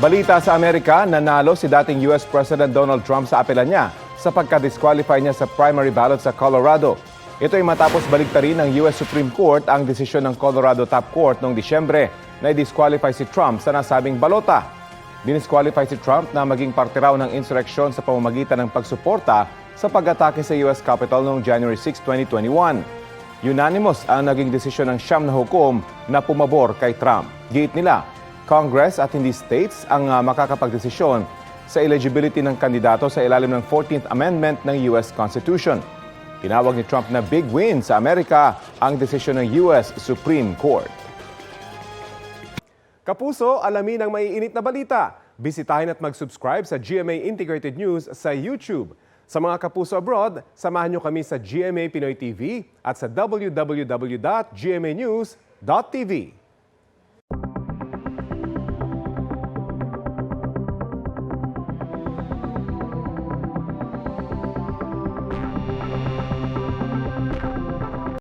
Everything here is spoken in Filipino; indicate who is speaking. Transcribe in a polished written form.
Speaker 1: Balita sa Amerika, nanalo si dating US President Donald Trump sa apela niya sa pagka-disqualify niya sa primary ballot sa Colorado. Ito ay matapos baliktarin ng US Supreme Court ang desisyon ng Colorado Top Court noong Disyembre na i-disqualify si Trump sa nasabing balota. Dinisqualify si Trump na maging parte raw ng insureksyon sa pamamagitan ng pagsuporta sa pag-atake sa US Capitol noong January 6, 2021. Unanimous ang naging desisyon ng siyam na hukom na pumabor kay Trump. Giit nila, Congress at hindi states ang makakapagdesisyon sa eligibility ng kandidato sa ilalim ng 14th Amendment ng US Constitution. Tinawag ni Trump na big win sa Amerika ang desisyon ng US Supreme Court. Kapuso, alamin ang maiinit na balita. Bisitahin at mag-subscribe sa GMA Integrated News sa YouTube. Sa mga kapuso abroad, samahan nyo kami sa GMA Pinoy TV at sa www.gmanews.tv.